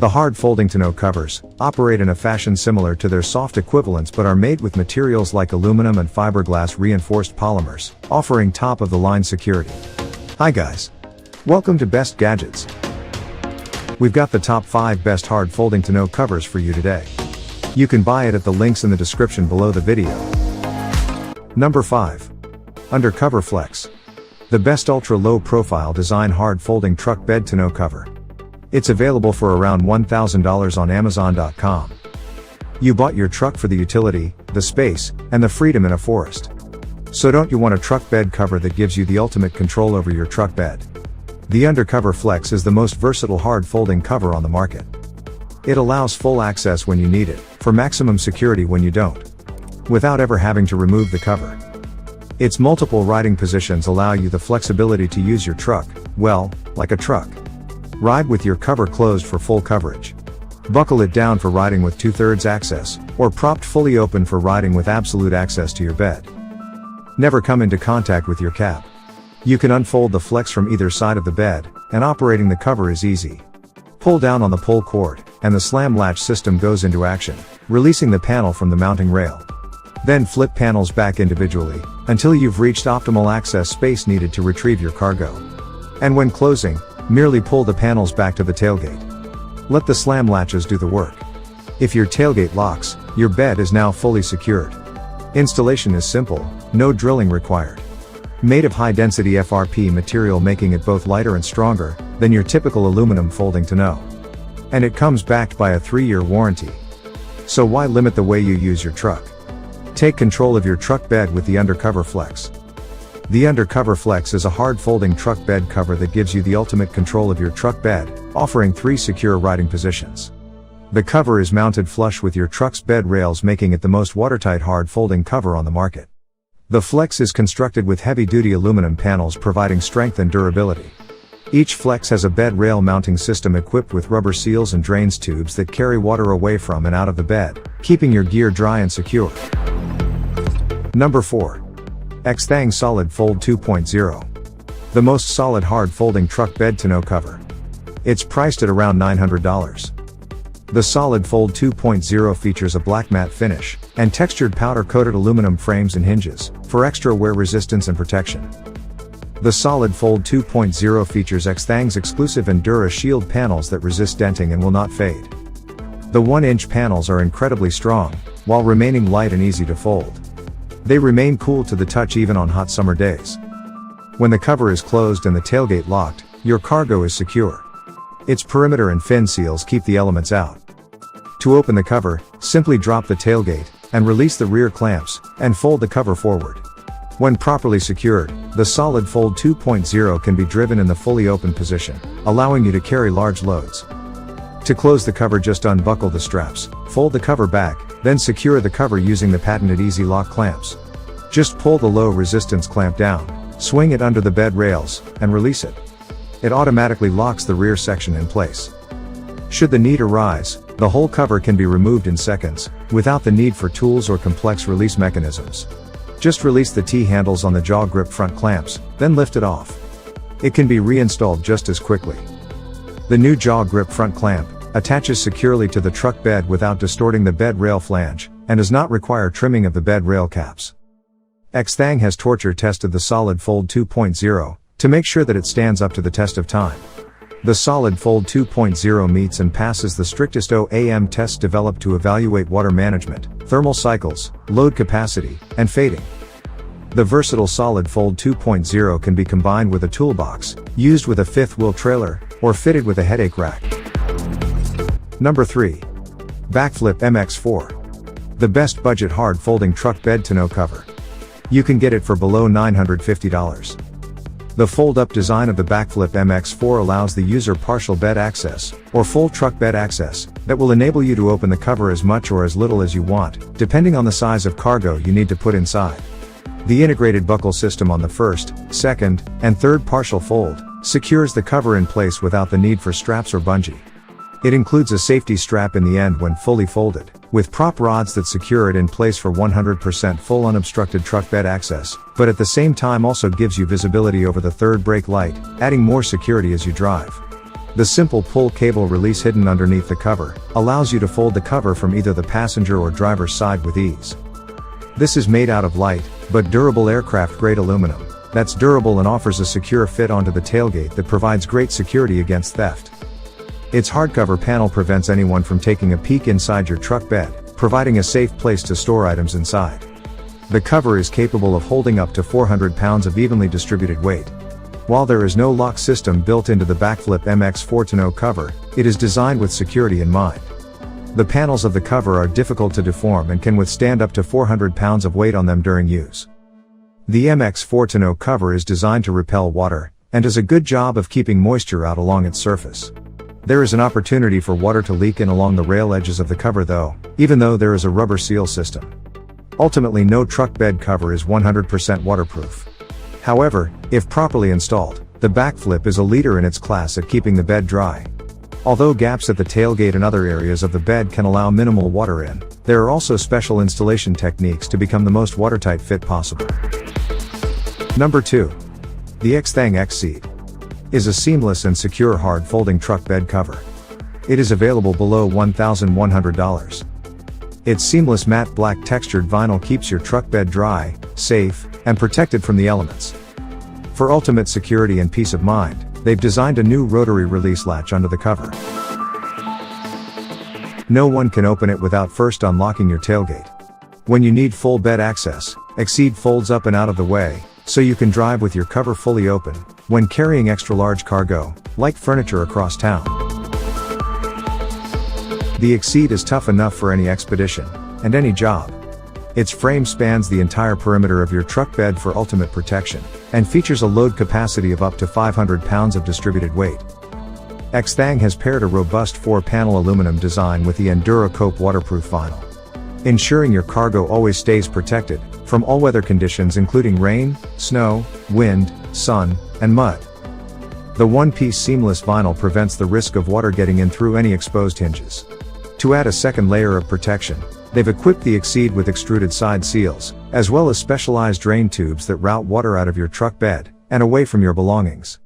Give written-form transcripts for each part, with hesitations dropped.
The hard folding tonneau covers operate in a fashion similar to their soft equivalents but are made with materials like aluminum and fiberglass reinforced polymers, offering top-of-the-line security. Hi guys! Welcome to Best Gadgets. We've got the top 5 best hard folding tonneau covers for you today. You can buy it at the links in the description below the video. Number 5. UnderCover Flex. The best ultra-low profile design hard folding truck bed tonneau cover. It's available for around $1,000 on Amazon.com. You bought your truck for the utility, the space, and the freedom in a forest. So don't you want a truck bed cover that gives you the ultimate control over your truck bed? The UnderCover Flex is the most versatile hard folding cover on the market. It allows full access when you need it, for maximum security when you don't, without ever having to remove the cover. Its multiple riding positions allow you the flexibility to use your truck, well, like a truck. Ride with your cover closed for full coverage. Buckle it down for riding with 2/3 access, or propped fully open for riding with absolute access to your bed. Never come into contact with your cab. You can unfold the Flex from either side of the bed, and operating the cover is easy. Pull down on the pull cord, and the slam latch system goes into action, releasing the panel from the mounting rail. Then flip panels back individually, until you've reached optimal access space needed to retrieve your cargo. And when closing, merely pull the panels back to the tailgate. Let the slam latches do the work. If your tailgate locks, your bed is now fully secured. Installation is simple, no drilling required. Made of high-density FRP material, making it both lighter and stronger than your typical aluminum folding tonneau. And it comes backed by a 3-year warranty. So why limit the way you use your truck? Take control of your truck bed with the UnderCover Flex. The UnderCover Flex is a hard folding truck bed cover that gives you the ultimate control of your truck bed, offering 3 secure riding positions. The cover is mounted flush with your truck's bed rails, making it the most watertight hard folding cover on the market. The Flex is constructed with heavy-duty aluminum panels, providing strength and durability. Each Flex has a bed rail mounting system equipped with rubber seals and drains tubes that carry water away from and out of the bed, keeping your gear dry and secure. Number 4. Xceed Solid Fold 2.0. The most solid hard folding truck bed tonneau cover. It's priced at around $900. The Solid Fold 2.0 features a black matte finish, and textured powder-coated aluminum frames and hinges, for extra wear resistance and protection. The Solid Fold 2.0 features Xceed's exclusive Endura Shield panels that resist denting and will not fade. The 1-inch panels are incredibly strong, while remaining light and easy to fold. They remain cool to the touch even on hot summer days. When the cover is closed and the tailgate locked, your cargo is secure. Its perimeter and fin seals keep the elements out. To open the cover, simply drop the tailgate, and release the rear clamps, and fold the cover forward. When properly secured, the Solid Fold 2.0 can be driven in the fully open position, allowing you to carry large loads. To close the cover, just unbuckle the straps, fold the cover back, then secure the cover using the patented Easy Lock clamps. Just pull the low resistance clamp down, swing it under the bed rails, and release it. It automatically locks the rear section in place. Should the need arise, the whole cover can be removed in seconds, without the need for tools or complex release mechanisms. Just release the T-handles on the jaw grip front clamps, then lift it off. It can be reinstalled just as quickly. The new jaw grip front clamp attaches securely to the truck bed without distorting the bed rail flange, and does not require trimming of the bed rail caps. Xceed has torture tested the Solid Fold 2.0 to make sure that it stands up to the test of time. The Solid Fold 2.0 meets and passes the strictest OEM tests developed to evaluate water management, thermal cycles, load capacity, and fading. The versatile Solid Fold 2.0 can be combined with a toolbox, used with a 5th wheel trailer, or fitted with a headache rack. Number 3. BAKFlip MX4. The best budget hard folding truck bed tonneau cover. You can get it for below $950. The fold-up design of the BAKFlip MX4 allows the user partial bed access, or full truck bed access, that will enable you to open the cover as much or as little as you want, depending on the size of cargo you need to put inside. The integrated buckle system on the first, second, and third partial fold secures the cover in place without the need for straps or bungee. It includes a safety strap in the end when fully folded, with prop rods that secure it in place for 100% full unobstructed truck bed access, but at the same time also gives you visibility over the third brake light, adding more security as you drive. The simple pull cable release hidden underneath the cover allows you to fold the cover from either the passenger or driver's side with ease. This is made out of light, but durable aircraft-grade aluminum that's durable and offers a secure fit onto the tailgate that provides great security against theft. Its hardcover panel prevents anyone from taking a peek inside your truck bed, providing a safe place to store items inside. The cover is capable of holding up to 400 pounds of evenly distributed weight. While there is no lock system built into the BAKFlip MX4 tonneau cover, it is designed with security in mind. The panels of the cover are difficult to deform and can withstand up to 400 pounds of weight on them during use. The MX4 tonneau cover is designed to repel water, and does a good job of keeping moisture out along its surface. There is an opportunity for water to leak in along the rail edges of the cover though, even though there is a rubber seal system. Ultimately, no truck bed cover is 100% waterproof. However, if properly installed, the BAKFlip is a leader in its class at keeping the bed dry. Although gaps at the tailgate and other areas of the bed can allow minimal water in, there are also special installation techniques to become the most watertight fit possible. Number 2. The Xceed Xceed is a seamless and secure hard folding truck bed cover. It is available below $1,100. Its seamless matte black textured vinyl keeps your truck bed dry, safe, and protected from the elements. For ultimate security and peace of mind, they've designed a new rotary release latch under the cover. No one can open it without first unlocking your tailgate. When you need full bed access, Xceed folds up and out of the way, so you can drive with your cover fully open, when carrying extra large cargo, like furniture across town. The Xceed is tough enough for any expedition, and any job. Its frame spans the entire perimeter of your truck bed for ultimate protection, and features a load capacity of up to 500 pounds of distributed weight. Xceed has paired a robust 4-panel aluminum design with the UnderCover waterproof vinyl, ensuring your cargo always stays protected from all weather conditions including rain, snow, wind, sun, and mud. The one-piece seamless vinyl prevents the risk of water getting in through any exposed hinges. To add a second layer of protection, they've equipped the Xceed with extruded side seals, as well as specialized drain tubes that route water out of your truck bed and away from your belongings.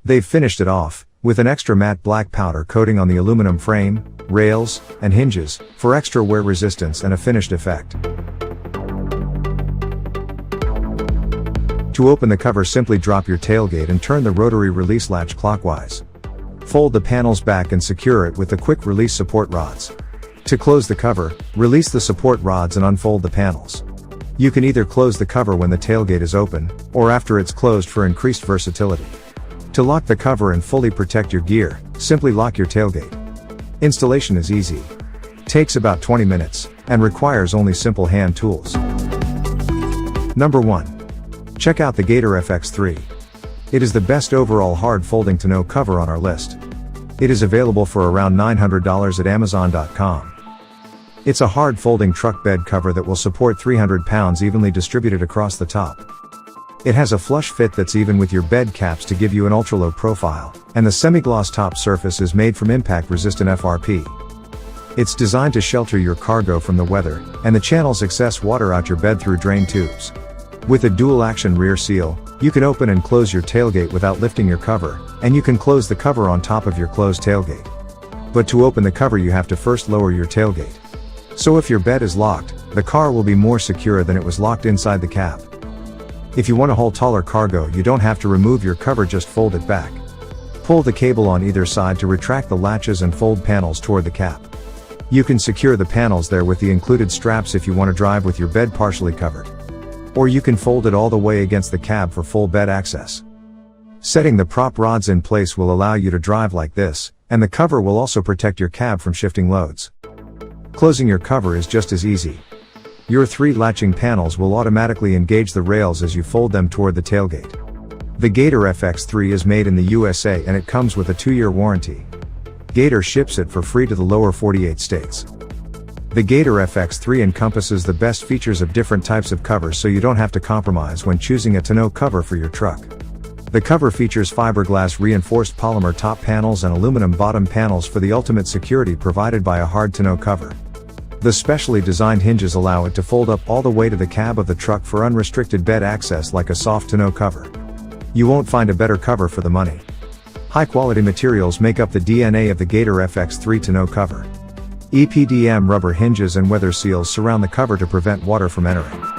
They've finished it off with an extra matte black powder coating on the aluminum frame, rails, and hinges for extra wear resistance and a finished effect. To open the cover, simply drop your tailgate and turn the rotary release latch clockwise. Fold the panels back and secure it with the quick release support rods. To close the cover, release the support rods and unfold the panels. You can either close the cover when the tailgate is open, or after it's closed for increased versatility. To lock the cover and fully protect your gear, simply lock your tailgate. Installation is easy. Takes about 20 minutes, and requires only simple hand tools. Number 1. Check out the Gator FX3. It is the best overall hard folding tonneau cover on our list. It is available for around $900 at Amazon.com. It's a hard folding truck bed cover that will support 300 pounds evenly distributed across the top. It has a flush fit that's even with your bed caps to give you an ultra-low profile, and the semi-gloss top surface is made from impact-resistant FRP. It's designed to shelter your cargo from the weather, and the channels excess water out your bed through drain tubes. With a dual-action rear seal, you can open and close your tailgate without lifting your cover, and you can close the cover on top of your closed tailgate. But to open the cover you have to first lower your tailgate. So if your bed is locked, the car will be more secure than it was locked inside the cab. If you want to haul taller cargo, you don't have to remove your cover, just fold it back. Pull the cable on either side to retract the latches and fold panels toward the cap. You can secure the panels there with the included straps if you want to drive with your bed partially covered. Or you can fold it all the way against the cab for full bed access. Setting the prop rods in place will allow you to drive like this, and the cover will also protect your cab from shifting loads. Closing your cover is just as easy. Your 3 latching panels will automatically engage the rails as you fold them toward the tailgate. The Gator FX3 is made in the USA and it comes with a 2-year warranty. Gator ships it for free to the lower 48 states. The Gator FX3 encompasses the best features of different types of covers, so you don't have to compromise when choosing a tonneau cover for your truck. The cover features fiberglass reinforced polymer top panels and aluminum bottom panels for the ultimate security provided by a hard tonneau cover. The specially designed hinges allow it to fold up all the way to the cab of the truck for unrestricted bed access like a soft tonneau cover. You won't find a better cover for the money. High-quality materials make up the DNA of the Gator FX3 tonneau cover. EPDM rubber hinges and weather seals surround the cover to prevent water from entering.